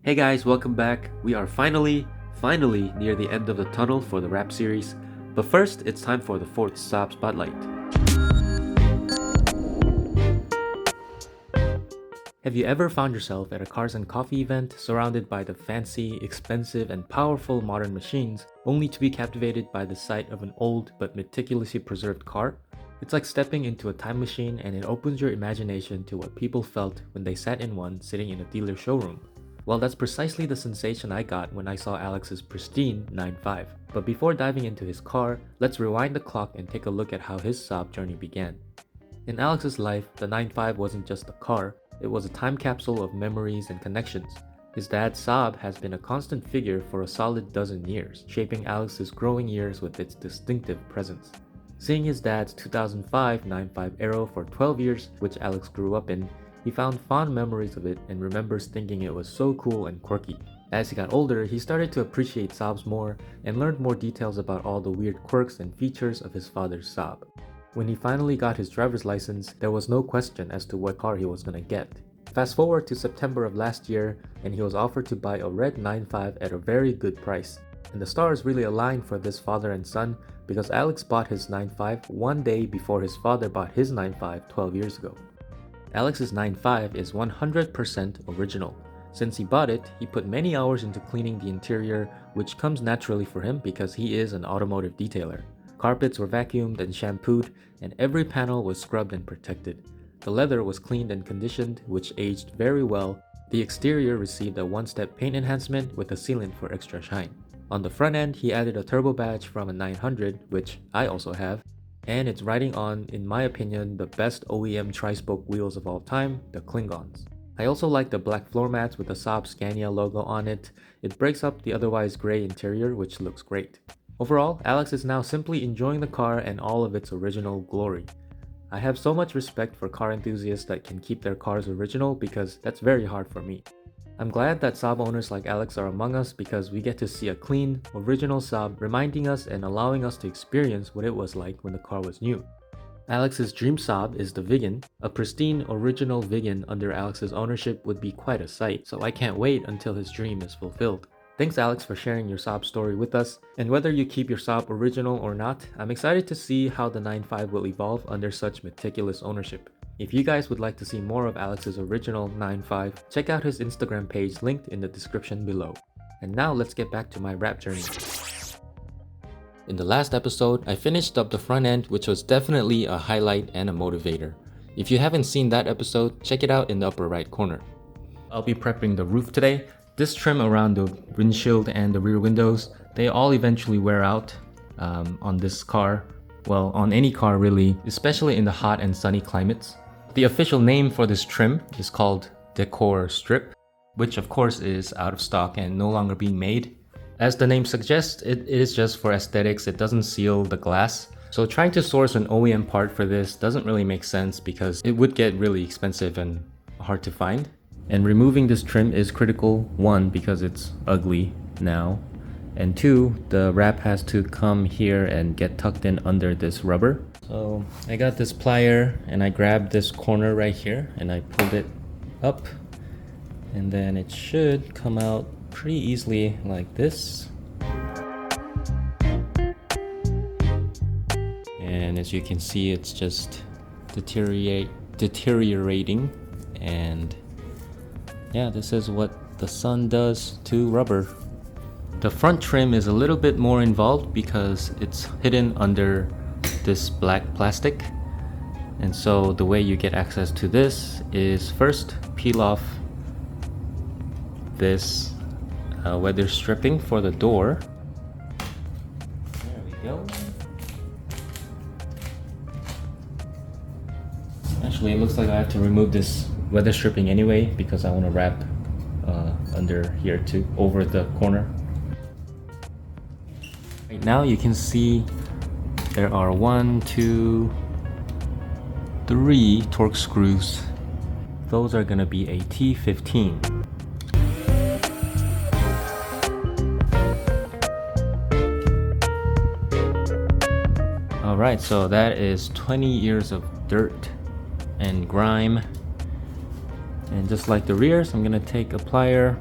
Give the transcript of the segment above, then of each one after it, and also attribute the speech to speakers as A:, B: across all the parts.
A: Hey guys, welcome back. We are finally near the end of the tunnel for the rap series. But first, it's time for the fourth Saab Spotlight. Have you ever found yourself at a cars and coffee event surrounded by the fancy, expensive, and powerful modern machines, only to be captivated by the sight of an old but meticulously preserved car? It's like stepping into a time machine, and it opens your imagination to what people felt when they sat in one sitting in a dealer showroom. Well, that's precisely the sensation I got when I saw Alex's pristine 9.5. But before diving into his car, let's rewind the clock and take a look at how his Saab journey began. In Alex's life, the 9.5 wasn't just a car, it was a time capsule of memories and connections. His dad Saab has been a constant figure for a solid dozen years, shaping Alex's growing years with its distinctive presence. Seeing his dad's 2005 9.5 Aero for 12 years, which Alex grew up in, he found fond memories of it and remembers thinking it was so cool and quirky. As he got older, he started to appreciate Saabs more and learned more details about all the weird quirks and features of his father's Saab. When he finally got his driver's license, there was no question as to what car he was gonna get. Fast forward to September of last year, and he was offered to buy a red 9.5 at a very good price. And the stars really aligned for this father and son because Alex bought his 9.5 one day before his father bought his 9.5 12 years ago. Alex's 9.5 is 100% original. Since he bought it, he put many hours into cleaning the interior, which comes naturally for him because he is an automotive detailer. Carpets were vacuumed and shampooed, and every panel was scrubbed and protected. The leather was cleaned and conditioned, which aged very well. The exterior received a one-step paint enhancement with a sealant for extra shine. On the front end, he added a turbo badge from a 900, which I also have, and it's riding on, in my opinion, the best OEM tri-spoke wheels of all time, the Klingons. I also like the black floor mats with the Saab Scania logo on it. It breaks up the otherwise grey interior, which looks great. Overall, Alex is now simply enjoying the car and all of its original glory. I have so much respect for car enthusiasts that can keep their cars original because that's very hard for me. I'm glad that Saab owners like Alex are among us because we get to see a clean, original Saab reminding us and allowing us to experience what it was like when the car was new. Alex's dream Saab is the Vigan. A pristine, original Vigan under Alex's ownership would be quite a sight, so I can't wait until his dream is fulfilled. Thanks Alex for sharing your Saab story with us, and whether you keep your Saab original or not, I'm excited to see how the 9.5 will evolve under such meticulous ownership. If you guys would like to see more of Alex's original 9.5, check out his Instagram page linked in the description below. And now let's get back to my rap journey. In the last episode, I finished up the front end, which was definitely a highlight and a motivator. If you haven't seen that episode, check it out in the upper right corner. I'll be prepping the roof today. This trim around the windshield and the rear windows, they all eventually wear out on this car. Well, on any car really, especially in the hot and sunny climates. The official name for this trim is called Decor Strip, which of course is out of stock and no longer being made. As the name suggests, it is just for aesthetics, it doesn't seal the glass. So trying to source an OEM part for this doesn't really make sense because it would get really expensive and hard to find. And removing this trim is critical, one, because it's ugly now, and two, the wrap has to come here and get tucked in under this rubber. So I got this plier and I grabbed this corner right here and I pulled it up, and then it should come out pretty easily like this. And as you can see, it's just deteriorating, and yeah, this is what the sun does to rubber. The front trim is a little bit more involved because it's hidden under this black plastic. And so the way you get access to this is first peel off this weather stripping for the door. There we go. Actually, it looks like I have to remove this weather stripping anyway because I want to wrap under here too, over the corner. Right now you can see there are 1, 2, 3 torque screws. Those are gonna be a T15. Alright, so that is 20 years of dirt and grime. And just like the rears, I'm gonna take a plier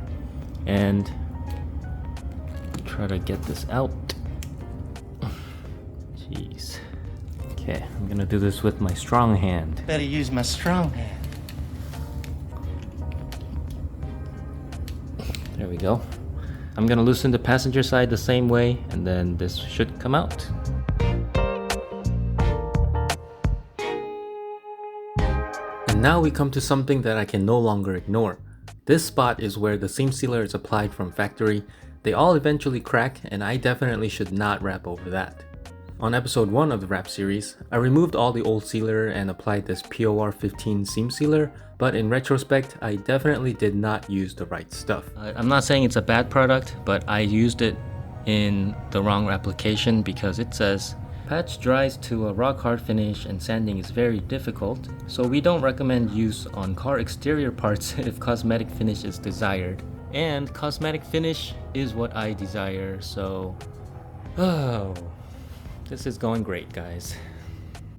A: and try to get this out. Jeez. Okay, I'm gonna do this with my strong hand.
B: Better use my strong hand.
A: There we go. I'm gonna loosen the passenger side the same way, and then this should come out. And now we come to something that I can no longer ignore. This spot is where the seam sealer is applied from factory. They all eventually crack, and I definitely should not wrap over that. On episode 1 of the wrap series, I removed all the old sealer and applied this POR 15 seam sealer, but in retrospect, I definitely did not use the right stuff. I'm not saying it's a bad product, but I used it in the wrong application because it says, patch dries to a rock hard finish and sanding is very difficult, so we don't recommend use on car exterior parts if cosmetic finish is desired. And cosmetic finish is what I desire, so... oh... this is going great, guys.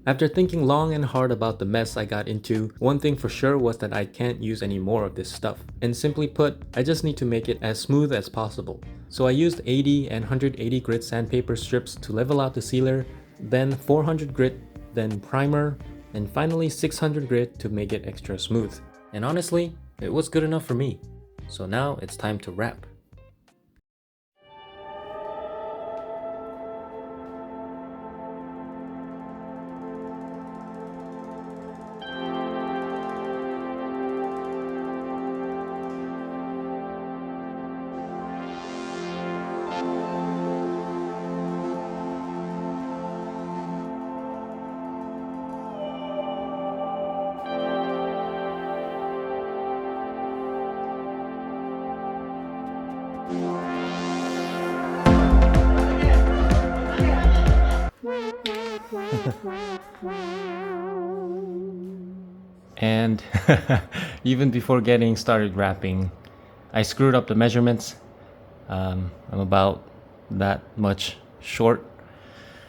A: After thinking long and hard about the mess I got into, one thing for sure was that I can't use any more of this stuff. And simply put, I just need to make it as smooth as possible. So I used 80 and 180 grit sandpaper strips to level out the sealer, then 400 grit, then primer, and finally 600 grit to make it extra smooth. And honestly, it was good enough for me. So now it's time to wrap. And even before getting started wrapping, I screwed up the measurements. I'm about that much short.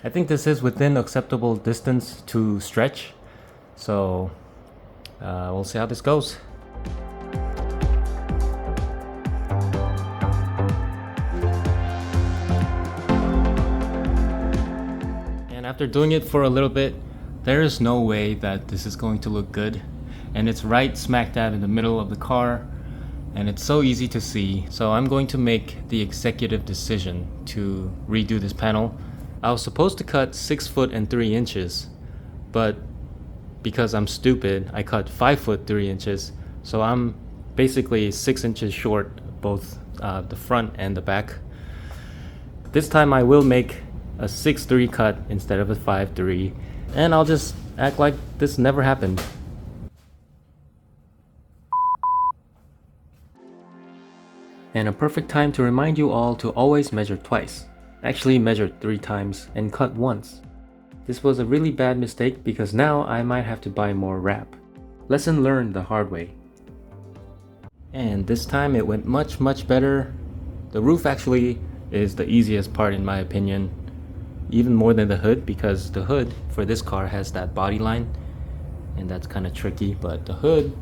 A: I think this is within acceptable distance to stretch, so we'll see how this goes. And after doing it for a little bit, there is no way that this is going to look good. And it's right smack dab in the middle of the car, and it's so easy to see. So I'm going to make the executive decision to redo this panel. I was supposed to cut 6 foot and 3 inches, but because I'm stupid, I cut 5 foot 3 inches. So I'm basically 6 inches short, both the front and the back. This time I will make a 6-3 cut instead of a 5-3, and I'll just act like this never happened. And a perfect time to remind you all to always measure twice. Actually measure 3 times and cut once. This was a really bad mistake because now I might have to buy more wrap. Lesson learned the hard way. And this time it went much better. The roof actually is the easiest part in my opinion. Even more than the hood, because the hood for this car has that body line, and that's kind of tricky. But the hood,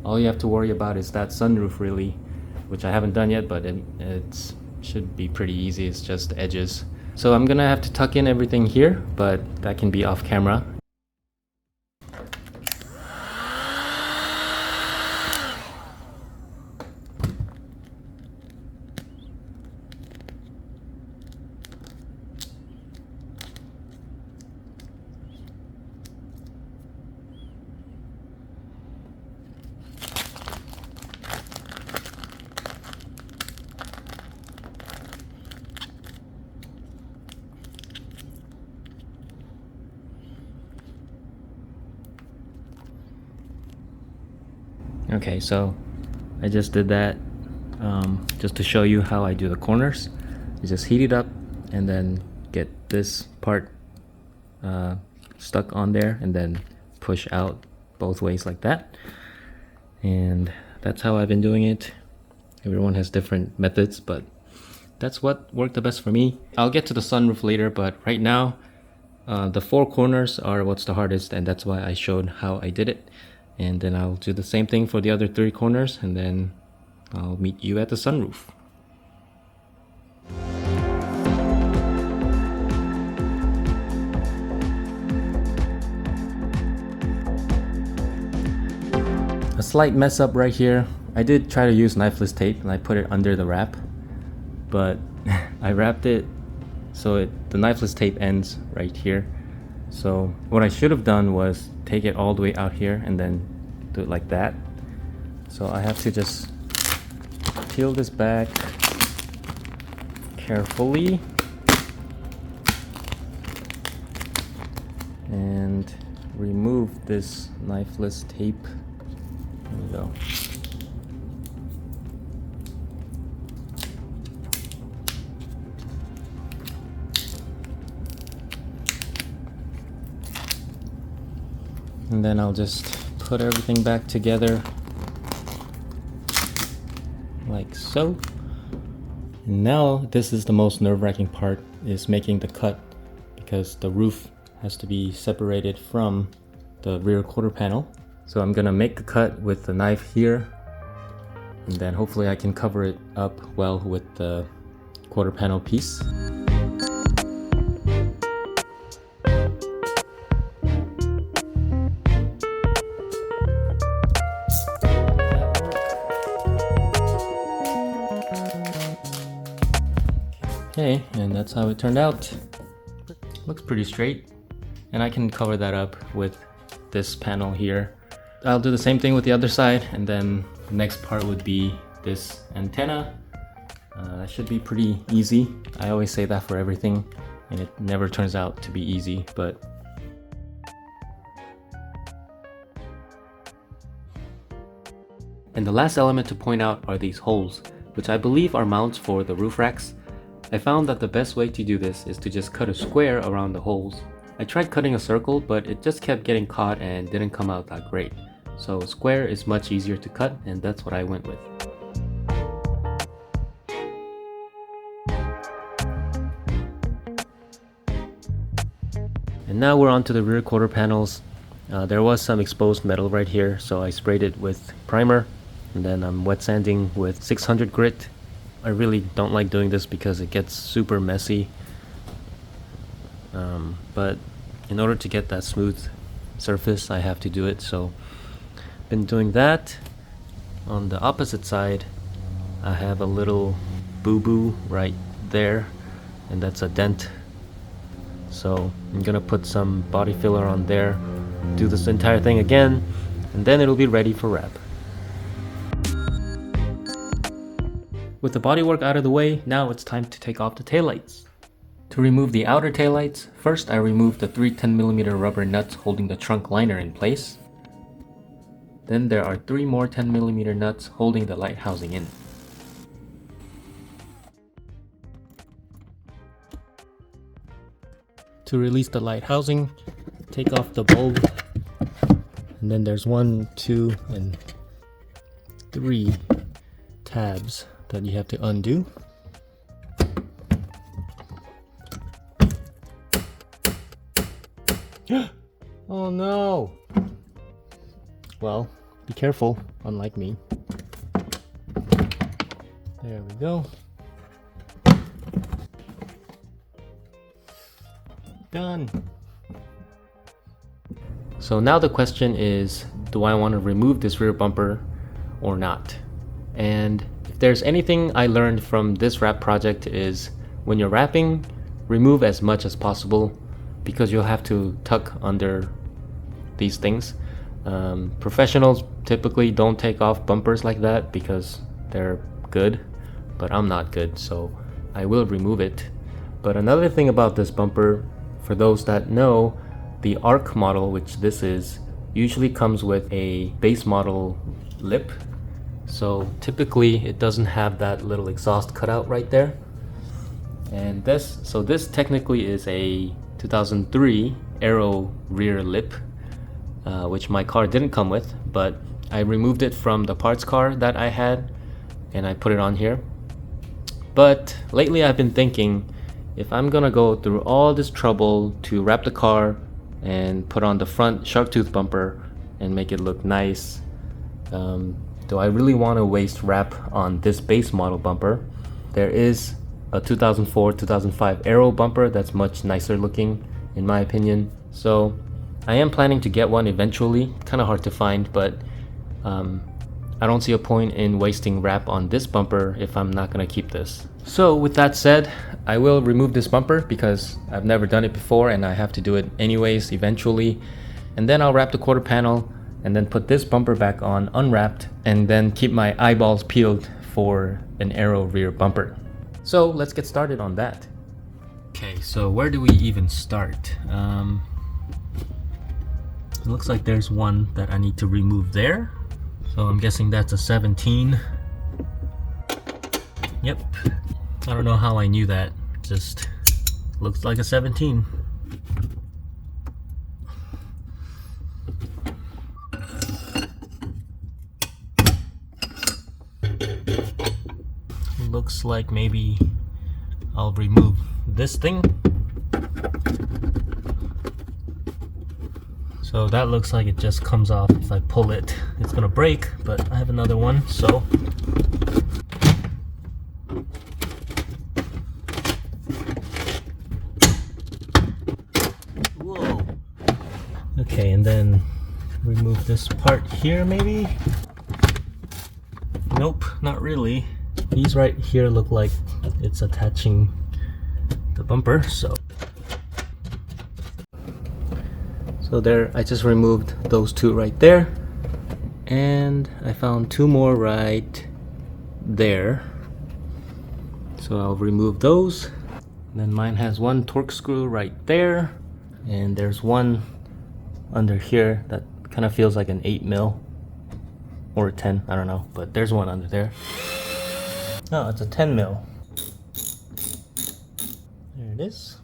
A: all you have to worry about is that sunroof really, which I haven't done yet, but it should be pretty easy. It's just the edges. So I'm gonna have to tuck in everything here, but that can be off camera. Okay, so I just did that just to show you how I do the corners. You just heat it up and then get this part stuck on there and then push out both ways like that. And that's how I've been doing it. Everyone has different methods, but that's what worked the best for me. I'll get to the sunroof later, but right now the 4 corners are what's the hardest, and that's why I showed how I did it. And then I'll do the same thing for the other 3 corners, and then I'll meet you at the sunroof. A slight mess up right here. I did try to use knifeless tape and I put it under the wrap, but I wrapped it so the knifeless tape ends right here. So what I should have done was take it all the way out here and then do it like that. So I have to just peel this back carefully and remove this knifeless tape. There we go. And then I'll just put everything back together like so. And now this is the most nerve-wracking part, is making the cut, because the roof has to be separated from the rear quarter panel. So I'm gonna make the cut with the knife here, and then hopefully I can cover it up well with the quarter panel piece. Okay, and that's how it turned out. Looks pretty straight, and I can cover that up with this panel here. I'll do the same thing with the other side, and then the next part would be this antenna. That should be pretty easy. I always say that for everything, and it never turns out to be easy, but and the last element to point out are these holes, which I believe are mounts for the roof racks. I found that the best way to do this is to just cut a square around the holes. I tried cutting a circle, but it just kept getting caught and didn't come out that great. So a square is much easier to cut, and that's what I went with. And now we're on to the rear quarter panels. There was some exposed metal right here, so I sprayed it with primer, and then I'm wet sanding with 600 grit. I really don't like doing this because it gets super messy, but in order to get that smooth surface I have to do it, so been doing that. On the opposite side I have a little boo-boo right there, and that's a dent, so I'm gonna put some body filler on there, do this entire thing again, and then it'll be ready for wrap. With the bodywork out of the way, now it's time to take off the taillights. To remove the outer taillights, first I removed the 3 10mm rubber nuts holding the trunk liner in place. Then there are 3 more 10mm nuts holding the light housing in. To release the light housing, take off the bulb, and then there's 1, 2, and 3 tabs that you have to undo. Oh no! Well, be careful, unlike me. There we go. Done. So now the question is, do I want to remove this rear bumper or not? And if there's anything I learned from this wrap project is, when you're wrapping, remove as much as possible, because you'll have to tuck under these things. Professionals typically don't take off bumpers like that because they're good, but I'm not good, so I will remove it. But another thing about this bumper, for those that know, the ARC model, which this is, usually comes with a base model lip. So typically it doesn't have that little exhaust cutout right there. And this technically is a 2003 Aero rear lip, which my car didn't come with, but I removed it from the parts car that I had and I put it on here. But lately I've been thinking, if I'm gonna go through all this trouble to wrap the car and put on the front shark tooth bumper and make it look nice, do I really want to waste wrap on this base model bumper? There is a 2004-2005 Aero bumper that's much nicer looking in my opinion. So I am planning to get one eventually. Kind of hard to find, but I don't see a point in wasting wrap on this bumper if I'm not gonna keep this. So with that said, I will remove this bumper because I've never done it before and I have to do it anyways eventually. And then I'll wrap the quarter panel and then put this bumper back on unwrapped and then keep my eyeballs peeled for an Aero rear bumper. So let's get started on that. Okay, so where do we even start? It looks like there's one that I need to remove there. So I'm guessing that's a 17. Yep. I don't know how I knew that. Just looks like a 17. Looks like maybe I'll remove this thing. So that looks like it just comes off. If I pull it, it's gonna break, but I have another one, so. Whoa. Okay, and then remove this part here maybe? Nope, not really. These right here look like it's attaching the bumper, so there, I just removed those two right there, and I found two more right there, so I'll remove those. And then mine has one torque screw right there, and there's one under here that kind of feels like an 8mm or a 10, I don't know, but there's one under there. No, it's a 10mm. There it is.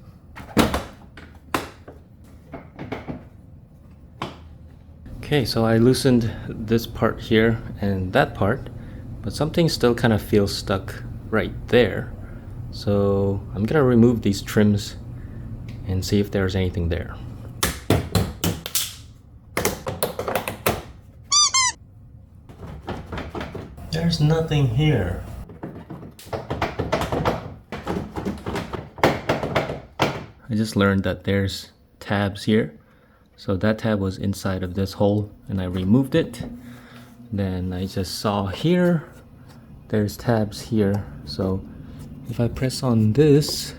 A: Okay, so I loosened this part here and that part, but something still kind of feels stuck right there. So I'm gonna remove these trims and see if there's anything there. There's nothing here. I just learned that there's tabs here. So that tab was inside of this hole and I removed it. Then I just saw here, there's tabs here. So if I press on this,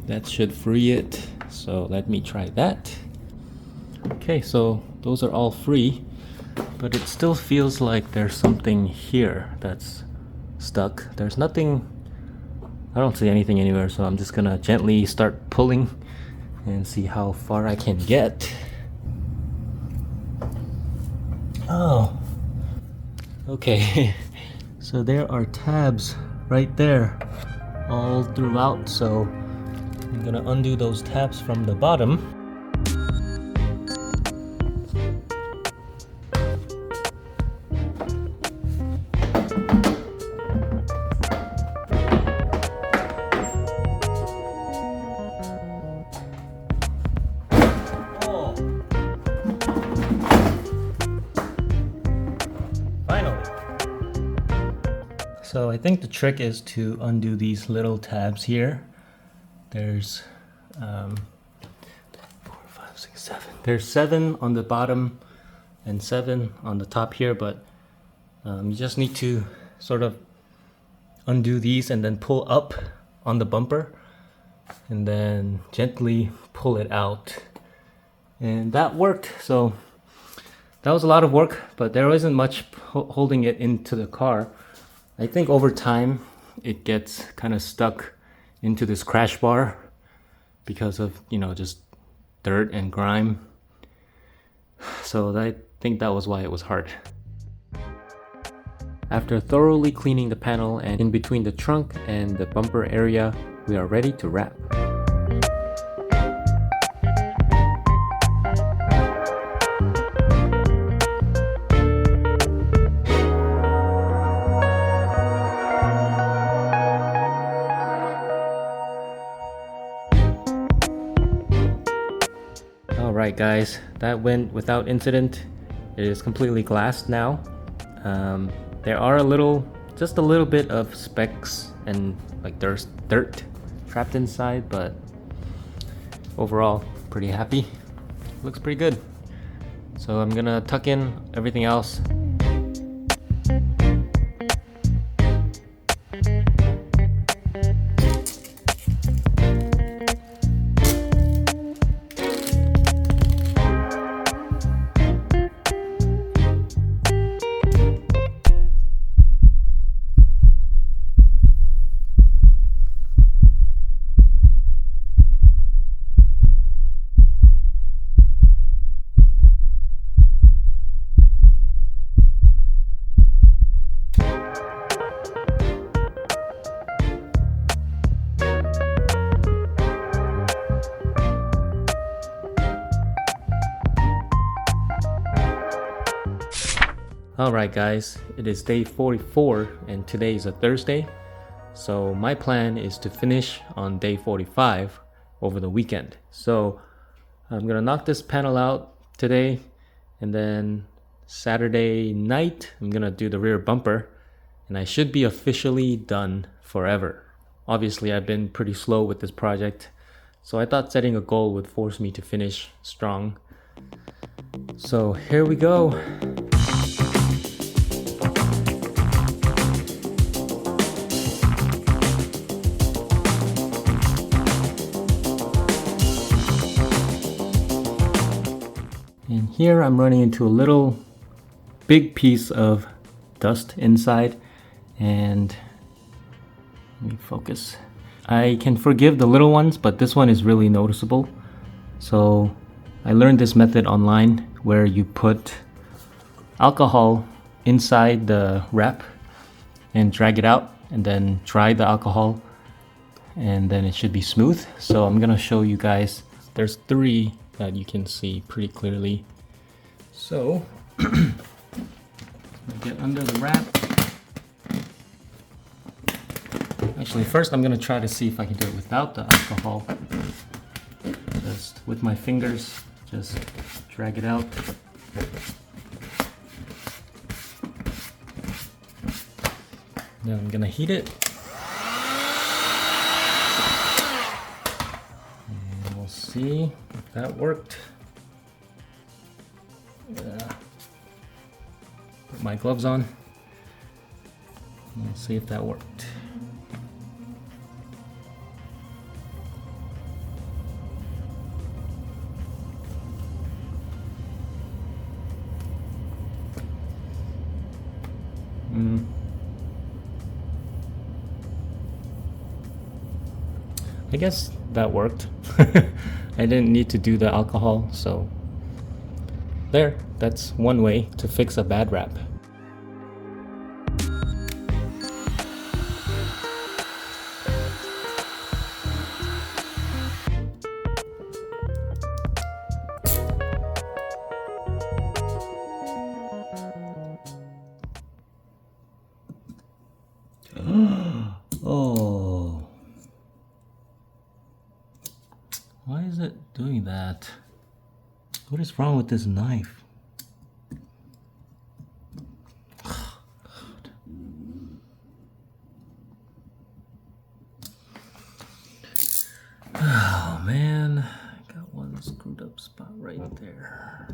A: that should free it. So let me try that. Okay, so those are all free, but it still feels like there's something here that's stuck. There's nothing, I don't see anything anywhere, so I'm just gonna gently start pulling and see how far I can get. Oh, okay. So there are tabs right there all throughout, so I'm gonna undo those tabs from the bottom. So I think the trick is to undo these little tabs here. There's 4, 5, 6, 7. There's 7 on the bottom and 7 on the top here, but you just need to sort of undo these and then pull up on the bumper and then gently pull it out. And that worked. So that was a lot of work, but there isn't much holding it into the car. I think over time it gets kind of stuck into this crash bar because of, you know, just dirt and grime. So I think that was why it was hard. After thoroughly cleaning the panel and in between the trunk and the bumper area, we are ready to wrap. Alright guys, that went without incident. It is completely glassed now. There are just a little bit of specks and like dirt trapped inside, but overall pretty happy. Looks pretty good. So I'm gonna tuck in everything else. Alright guys, it is day 44 and today is a Thursday. So my plan is to finish on day 45 over the weekend. So I'm gonna knock this panel out today, and then Saturday night I'm gonna do the rear bumper, and I should be officially done forever. Obviously I've been pretty slow with this project, so I thought setting a goal would force me to finish strong. So here we go. And here I'm running into a little big piece of dust inside, and let me focus. I can forgive the little ones, but this one is really noticeable. So I learned this method online where you put alcohol inside the wrap and drag it out and then dry the alcohol, and then it should be smooth. So I'm gonna show you guys. There's 3 that you can see pretty clearly. So get under the wrap. Actually, first I'm gonna try to see if I can do it without the alcohol. Just with my fingers, just drag it out. Then I'm gonna heat it. And we'll see if that worked. Put my gloves on. We'll see if that worked. I guess that worked. I didn't need to do the alcohol, so there, that's one way to fix a bad wrap. Oh. Why is it doing that? What is wrong with this knife? Oh man, I got one screwed up spot right there.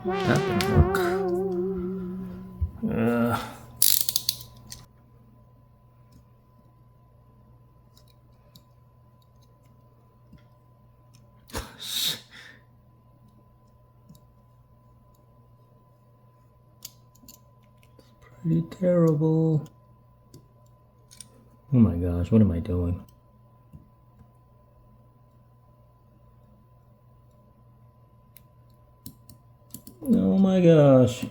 A: That didn't work. Pretty terrible. Oh my gosh, what am I doing? Oh my gosh.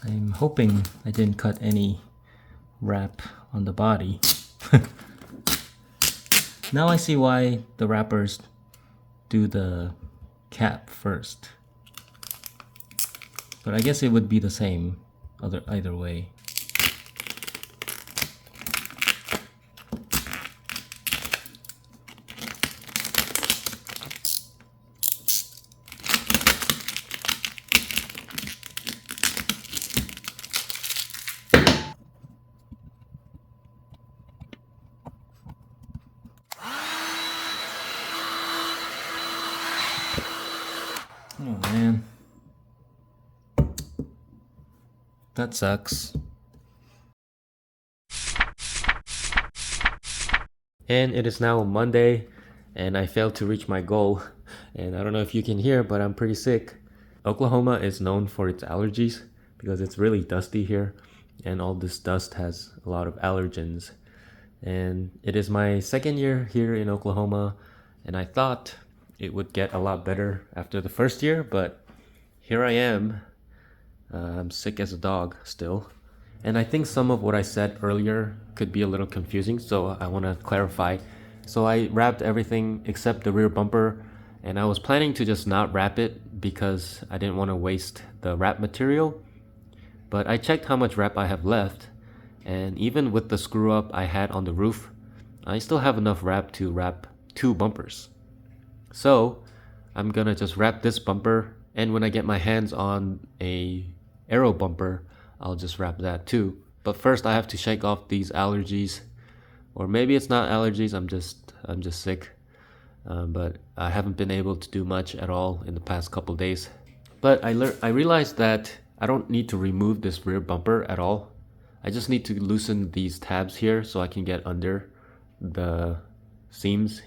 A: I'm hoping I didn't cut any wrap on the body. Now I see why the wrappers do the cap first. But I guess it would be the same either way. Oh man, that sucks. And it is now Monday, and I failed to reach my goal. And I don't know if you can hear, but I'm pretty sick. Oklahoma is known for its allergies because it's really dusty here, and all this dust has a lot of allergens. And it is my second year here in Oklahoma, and I thought it would get a lot better after the first year, but here I am. I'm sick as a dog still. And I think some of what I said earlier could be a little confusing, so I want to clarify. So I wrapped everything except the rear bumper, and I was planning to just not wrap it because I didn't want to waste the wrap material. But I checked how much wrap I have left, and even with the screw up I had on the roof, I still have enough wrap to wrap 2 bumpers. So I'm gonna just wrap this bumper, and when I get my hands on a aero bumper, I'll just wrap that too. But first I have to shake off these allergies, or maybe it's not allergies, I'm just sick. But I haven't been able to do much at all in the past couple days. But I realized that I don't need to remove this rear bumper at all. I just need to loosen these tabs here so I can get under the seams,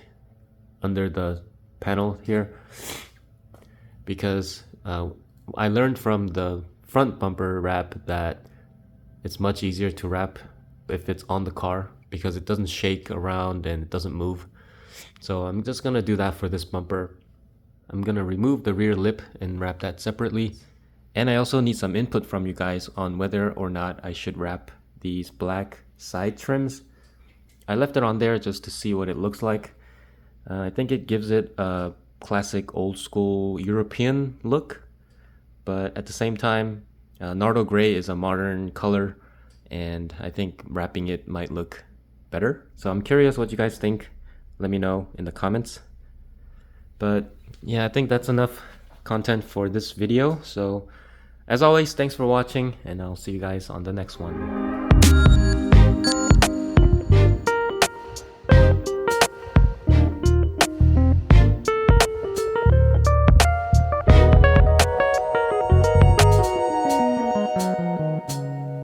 A: under the panel here, because I learned from the front bumper wrap that it's much easier to wrap if it's on the car because it doesn't shake around and it doesn't move. So I'm just gonna do that for this bumper. I'm gonna remove the rear lip and wrap that separately. And I also need some input from you guys on whether or not I should wrap these black side trims. I left it on there just to see what it looks like. I think it gives it a classic old school European look, but at the same time, Nardo Gray is a modern color, and I think wrapping it might look better. So I'm curious what you guys think. Let me know in the comments. But yeah, I think that's enough content for this video. So as always, thanks for watching, and I'll see you guys on the next one.